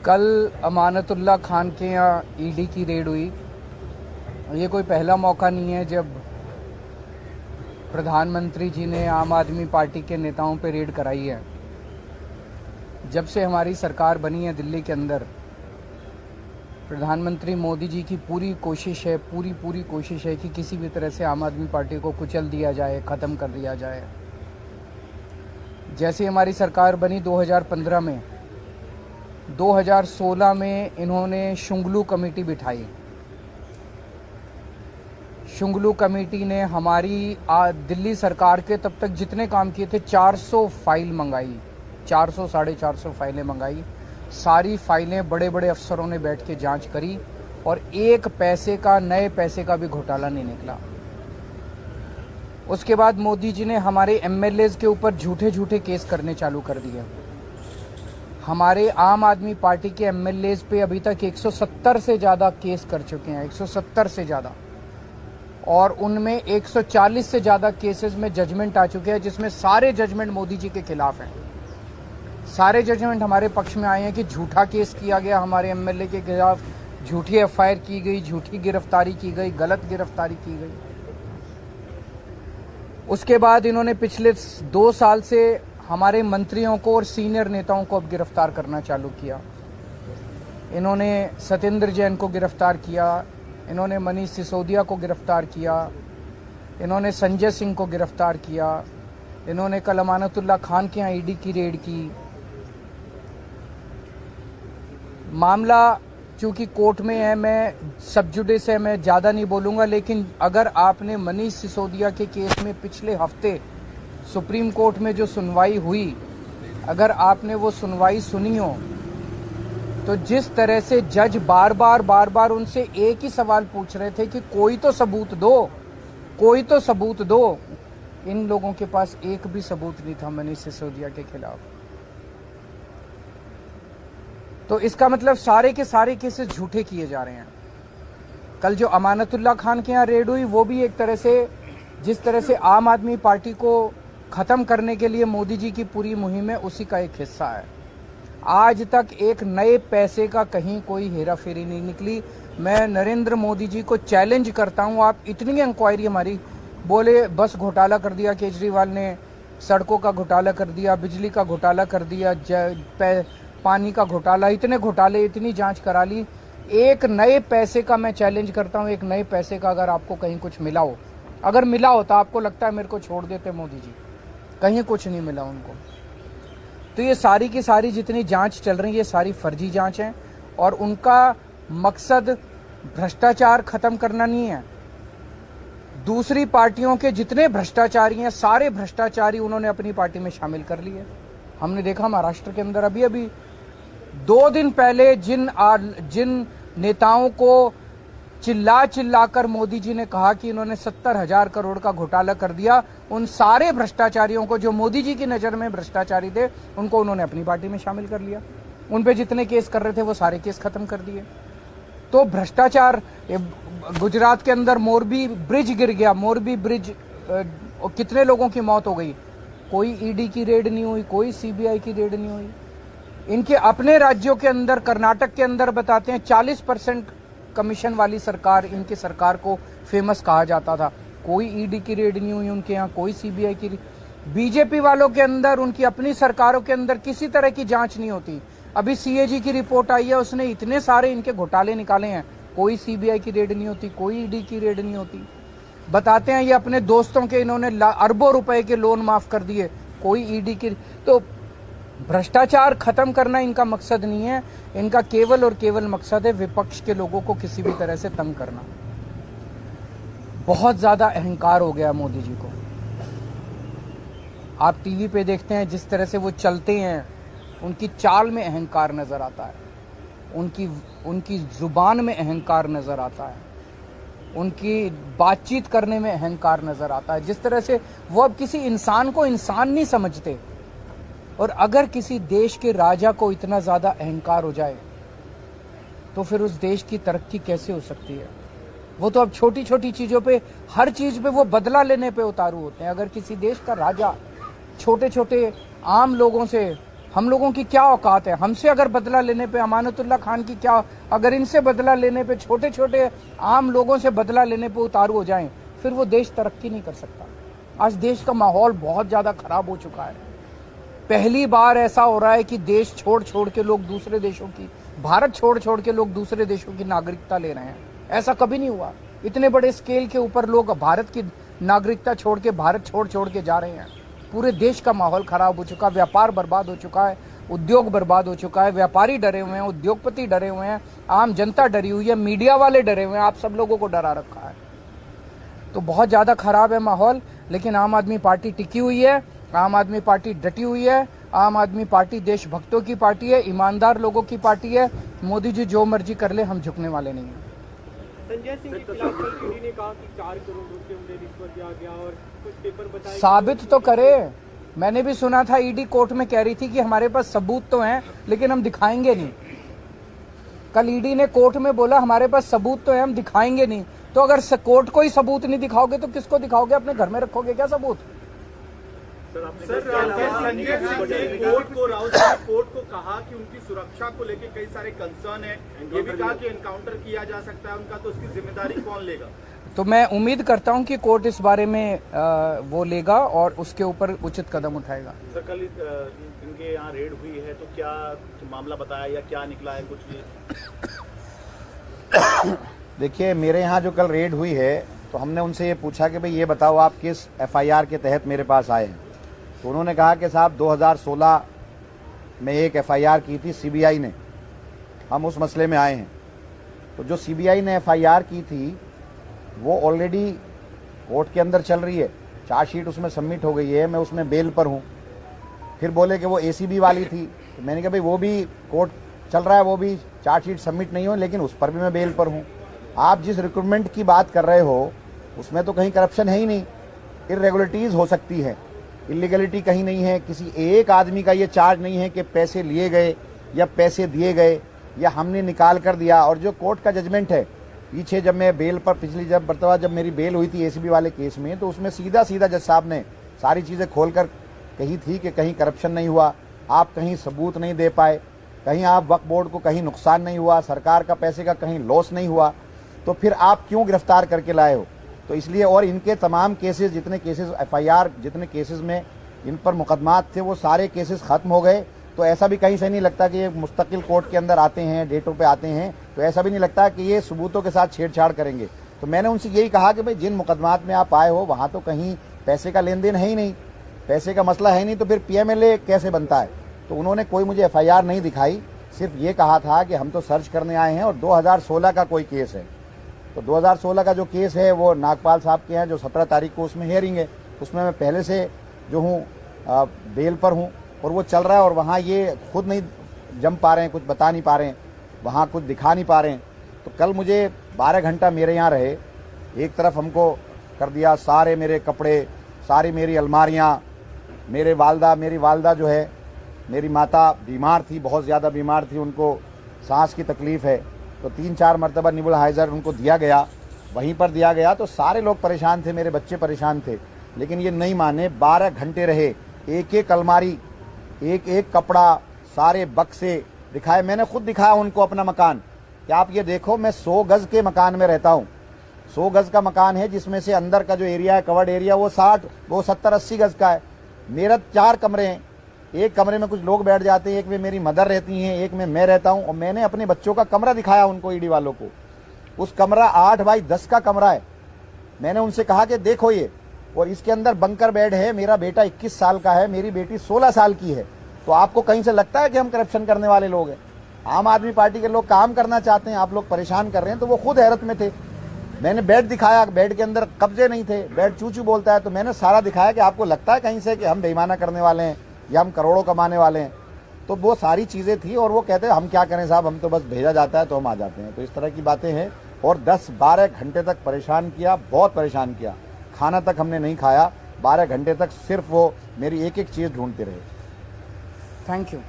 कल अमानतुल्लाह खान के यहाँ ईडी की रेड हुई। ये कोई पहला मौका नहीं है जब प्रधानमंत्री जी ने आम आदमी पार्टी के नेताओं पे रेड कराई है। जब से हमारी सरकार बनी है दिल्ली के अंदर, प्रधानमंत्री मोदी जी की पूरी कोशिश है कि किसी भी तरह से आम आदमी पार्टी को कुचल दिया जाए, ख़त्म कर दिया जाए। जैसे हमारी सरकार बनी 2015 में, 2016 में इन्होंने शुंगलू कमेटी बिठाई। शुंगलू कमेटी ने हमारी दिल्ली सरकार के तब तक जितने काम किए थे 400 फाइल मंगाई, 400 साढ़े 400 फाइलें मंगाई। सारी फाइलें बड़े बड़े अफसरों ने बैठ के जांच करी और एक पैसे का, नए पैसे का भी घोटाला नहीं निकला। उसके बाद मोदी जी ने हमारे एमएलएज के ऊपर झूठे झूठे केस करने चालू कर दिए। हमारे आम आदमी पार्टी के एमएलएज पे अभी तक 170 से ज़्यादा केस कर चुके हैं, 170 से ज़्यादा, और उनमें 140 से ज़्यादा केसेस में जजमेंट आ चुके हैं, जिसमें सारे जजमेंट मोदी जी के खिलाफ हैं। सारे जजमेंट हमारे पक्ष में आए हैं कि झूठा केस किया गया हमारे एमएलए के खिलाफ, झूठी एफआईआर की गई, झूठी गिरफ्तारी की गई, गलत गिरफ्तारी की गई। उसके बाद इन्होंने पिछले 2 साल से हमारे मंत्रियों को और सीनियर नेताओं को अब गिरफ्तार करना चालू किया। इन्होंने सत्येंद्र जैन को गिरफ्तार किया, इन्होंने मनीष सिसोदिया को गिरफ्तार किया, इन्होंने संजय सिंह को गिरफ्तार किया, इन्होंने कल अमानतुल्लाह खान के यहाँ ईडी की रेड की। मामला चूंकि कोर्ट में है, मैं सब जुडिस है, मैं ज़्यादा नहीं बोलूँगा, लेकिन अगर आपने मनीष सिसोदिया के केस में पिछले हफ्ते सुप्रीम कोर्ट में जो सुनवाई हुई, अगर आपने वो सुनवाई सुनी हो, तो जिस तरह से जज बार बार उनसे एक ही सवाल पूछ रहे थे कि कोई तो सबूत दो, कोई तो सबूत दो, इन लोगों के पास एक भी सबूत नहीं था मनीष सिसोदिया के खिलाफ। तो इसका मतलब सारे के सारे केसेस झूठे किए जा रहे हैं। कल जो अमानतुल्लाह खान के यहाँ रेड हुई, वो भी एक तरह से, जिस तरह से आम आदमी पार्टी को ख़त्म करने के लिए मोदी जी की पूरी मुहिम है, उसी का एक हिस्सा है। आज तक एक नए पैसे का कहीं कोई हेरा फेरी नहीं निकली। मैं नरेंद्र मोदी जी को चैलेंज करता हूँ, आप इतनी इंक्वायरी हमारी, बोले बस घोटाला कर दिया केजरीवाल ने, सड़कों का घोटाला कर दिया, बिजली का घोटाला कर दिया, पानी का घोटाला, इतने घोटाले, इतनी जांच करा ली। एक नए पैसे का मैं चैलेंज करता हूँ, एक नए पैसे का अगर आपको कहीं कुछ मिला हो, अगर मिला हो तो आपको लगता है मेरे को छोड़ देते मोदी जी, कहीं कुछ नहीं मिला उनको। तो ये सारी की सारी जितनी जांच चल रही है, ये सारी फर्जी जांच है और उनका मकसद भ्रष्टाचार खत्म करना नहीं है। दूसरी पार्टियों के जितने भ्रष्टाचारी हैं, सारे भ्रष्टाचारी उन्होंने अपनी पार्टी में शामिल कर लिए। हमने देखा महाराष्ट्र के अंदर अभी 2 दिन पहले जिन नेताओं को चिल्लाकर मोदी जी ने कहा कि इन्होंने 70,000 करोड़ का घोटाला कर दिया, उन सारे भ्रष्टाचारियों को, जो मोदी जी की नज़र में भ्रष्टाचारी थे, उनको उन्होंने अपनी पार्टी में शामिल कर लिया। उन पे जितने केस कर रहे थे वो सारे केस खत्म कर दिए। तो भ्रष्टाचार, गुजरात के अंदर मोरबी ब्रिज गिर गया, मोरबी ब्रिज, कितने लोगों की मौत हो गई, कोई ईडी की रेड नहीं हुई, कोई सीबीआई की रेड नहीं हुई। इनके अपने राज्यों के अंदर, कर्नाटक के अंदर बताते हैं 40% कमीशन वाली सरकार, इनकी सरकार को फेमस कहा जाता था, कोई ईडी की रेड नहीं हुई उनके यहाँ, कोई सीबीआई की। बीजेपी वालों के अंदर, उनकी अपनी सरकारों के अंदर किसी तरह की जांच नहीं होती। अभी सीएजी की रिपोर्ट आई है, उसने इतने सारे इनके घोटाले निकाले हैं, कोई सीबीआई की रेड नहीं होती, कोई ईडी की रेड नहीं होती। बताते हैं ये अपने दोस्तों के इन्होंने अरबों रुपए के लोन माफ कर दिए, कोई ईडी की। तो भ्रष्टाचार खत्म करना इनका मकसद नहीं है, इनका केवल और केवल मकसद है विपक्ष के लोगों को किसी भी तरह से तंग करना। बहुत ज्यादा अहंकार हो गया मोदी जी को। आप टीवी पे देखते हैं जिस तरह से वो चलते हैं, उनकी चाल में अहंकार नजर आता है, उनकी जुबान में अहंकार नजर आता है, उनकी बातचीत करने में अहंकार नजर आता है। जिस तरह से वो अब किसी इंसान को इंसान नहीं समझते। और अगर किसी देश के राजा को इतना ज्यादा अहंकार हो जाए तो फिर उस देश की तरक्की कैसे हो सकती है। वो तो अब छोटी छोटी चीजों पे, हर चीज पे वो बदला लेने पे उतारू होते हैं। अगर किसी देश का राजा छोटे छोटे आम लोगों से हम लोगों की क्या औकात है? हमसे अगर बदला लेने पे अमानतुल्ला खान की क्या, अगर इनसे बदला लेने पे, छोटे छोटे आम लोगों से बदला लेने पे उतारू हो जाएं, फिर वो देश तरक्की नहीं कर सकता। आज देश का माहौल बहुत ज्यादा खराब हो चुका है। पहली बार ऐसा हो रहा है कि देश छोड़ छोड़ के लोग दूसरे देशों की, भारत छोड़ छोड़ के लोग दूसरे देशों की नागरिकता ले रहे हैं। ऐसा कभी नहीं हुआ। इतने बड़े स्केल के ऊपर लोग भारत की नागरिकता छोड़ के भारत छोड़ के जा रहे हैं। पूरे देश का माहौल खराब हो चुका, व्यापार बर्बाद हो चुका है, उद्योग बर्बाद हो चुका है, व्यापारी डरे हुए हैं, उद्योगपति डरे हुए हैं, आम जनता डरी हुई है, मीडिया वाले डरे हुए हैं, आप सब लोगों को डरा रखा है। तो बहुत ज्यादा खराब है माहौल। लेकिन आम आदमी पार्टी टिकी हुई है, आम आदमी पार्टी डटी हुई है, आम आदमी पार्टी देशभक्तों की पार्टी है, ईमानदार लोगों की पार्टी है। मोदी जी जो मर्जी कर ले, हम झुकने वाले नहीं हैं। संजय सिंह के खिलाफ कल ईडी ने कहा कि 4 करोड़ रुपए उन्हें रिश्वत दिया गया और कुछ पेपर बताए। साबित तो करे। मैंने भी सुना था ईडी कोर्ट में कह रही थी कि हमारे पास सबूत तो हैं लेकिन हम दिखाएंगे नहीं। कल ईडी ने कोर्ट में बोला हमारे पास सबूत तो है, हम दिखाएंगे नहीं। तो अगर कोर्ट को ही सबूत नहीं दिखाओगे तो किसको दिखाओगे? अपने घर में रखोगे क्या सबूत? सर संजय सिंह ने कोर्ट को कहा कि उनकी सुरक्षा को लेकर कई सारे कंसर्न है। ये भी कहा कि एनकाउंटर किया जा सकता है उनका, तो उसकी जिम्मेदारी कौन लेगा? तो मैं उम्मीद करता हूं कि कोर्ट इस बारे में वो लेगा और उसके ऊपर उचित कदम उठाएगा। सर कल इनके यहाँ रेड हुई है तो क्या मामला बताया या क्या निकला है कुछ? देखिए, मेरे यहाँ जो कल रेड हुई है तो हमने उनसे ये पूछा कि भाई ये बताओ आप किस एफआईआर के तहत मेरे पास आए हैं। तो उन्होंने कहा कि साहब 2016 में एक एफआईआर की थी सीबीआई ने, हम उस मसले में आए हैं। तो जो सीबीआई ने एफआईआर की थी वो ऑलरेडी कोर्ट के अंदर चल रही है, चार्जशीट उसमें सबमिट हो गई है, मैं उसमें बेल पर हूँ। फिर बोले कि वो एसीबी वाली थी, तो मैंने कहा भाई वो भी कोर्ट चल रहा है, वो भी चार्जशीट सबमिट नहीं हो, लेकिन उस पर भी मैं बेल पर हूँ। आप जिस रिक्रूटमेंट की बात कर रहे हो उसमें तो कहीं करप्शन है ही नहीं। इरेगुलरिटीज़ हो सकती है, इलीगलिटी कहीं नहीं है। किसी एक आदमी का ये चार्ज नहीं है कि पैसे लिए गए या पैसे दिए गए या हमने निकाल कर दिया। और जो कोर्ट का जजमेंट है, पीछे जब मैं बेल पर जब मेरी बेल हुई थी एसीबी वाले केस में, तो उसमें सीधा जज साहब ने सारी चीज़ें खोल कर कही थी कि कहीं करप्शन नहीं हुआ, आप कहीं सबूत नहीं दे पाए, कहीं आप वक्फ बोर्ड को कहीं नुकसान नहीं हुआ, सरकार का पैसे का कहीं लॉस नहीं हुआ, तो फिर आप क्यों गिरफ्तार करके लाए हो? तो इसलिए, और इनके तमाम केसेस, जितने केसेस एफआईआर, जितने केसेस में इन पर मुकदमात थे, वो सारे केसेस खत्म हो गए। तो ऐसा भी कहीं से नहीं लगता कि ये मुस्तकिल कोर्ट के अंदर आते हैं, डेटों पे आते हैं, तो ऐसा भी नहीं लगता कि ये सबूतों के साथ छेड़छाड़ करेंगे। तो मैंने उनसे यही कहा कि भाई जिन मुकदमात में आप आए हो वहाँ तो कहीं पैसे का लेन देन है ही नहीं, पैसे का मसला है नहीं, तो फिर पीएमएलए कैसे बनता है? तो उन्होंने कोई मुझे एफआईआर नहीं दिखाई, सिर्फ ये कहा था कि हम तो सर्च करने आए हैं और 2016 का कोई केस है। तो 2016 का जो केस है वो नागपाल साहब के हैं, जो 17 तारीख को उसमें हियरिंग है, उसमें मैं पहले से जो हूँ बेल पर हूँ और वो चल रहा है। और वहाँ ये खुद नहीं जम पा रहे हैं, कुछ बता नहीं पा रहे हैं, वहाँ कुछ दिखा नहीं पा रहे हैं। तो कल मुझे 12 घंटा मेरे यहाँ रहे, एक तरफ हमको कर दिया, सारे मेरे कपड़े, सारी मेरी अलमारियाँ, मेरी वालदा जो है, मेरी माता बीमार थी, बहुत ज़्यादा बीमार थी, उनको सांस की तकलीफ़ है, तो 3-4 मरतबा नेबुलाइज़र उनको दिया गया, वहीं पर दिया गया। तो सारे लोग परेशान थे, मेरे बच्चे परेशान थे, लेकिन ये नहीं माने। 12 घंटे रहे, एक एक अलमारी, एक एक कपड़ा, सारे बक्से दिखाए। मैंने खुद दिखाया उनको अपना मकान कि आप ये देखो, मैं 100 गज़ के मकान में रहता हूँ। 100 गज़ का मकान है, जिसमें से अंदर का जो एरिया है, कवर्ड एरिया, वो 70-80 गज़ का है। मेरा 4 कमरे हैं, एक कमरे में कुछ लोग बैठ जाते हैं, एक में मेरी मदर रहती हैं, एक में मैं रहता हूं। और मैंने अपने बच्चों का कमरा दिखाया उनको, ईडी वालों को। उस कमरा 8 बाई 10 का कमरा है। मैंने उनसे कहा कि देखो ये, और इसके अंदर बंकर बेड है। मेरा बेटा 21 साल का है, मेरी बेटी 16 साल की है। तो आपको कहीं से लगता है कि हम करप्शन करने वाले लोग हैं? आम आदमी पार्टी के लोग काम करना चाहते हैं, आप लोग परेशान कर रहे हैं। तो वो खुद हैरत में थे। मैंने बेड दिखाया, बेड के अंदर कब्जे नहीं थे, बेड चू चू बोलता है। तो मैंने सारा दिखाया कि आपको लगता है कहीं से कि हम बेईमाना करने वाले हैं या हम करोड़ों कमाने वाले हैं? तो वो सारी चीज़ें थी। और वो कहते हैं हम क्या करें साहब, हम तो बस भेजा जाता है तो हम आ जाते हैं। तो इस तरह की बातें हैं। और 10-12 घंटे तक परेशान किया, बहुत परेशान किया। खाना तक हमने नहीं खाया 12 घंटे तक, सिर्फ वो मेरी एक एक चीज़ ढूंढते रहे। Thank you.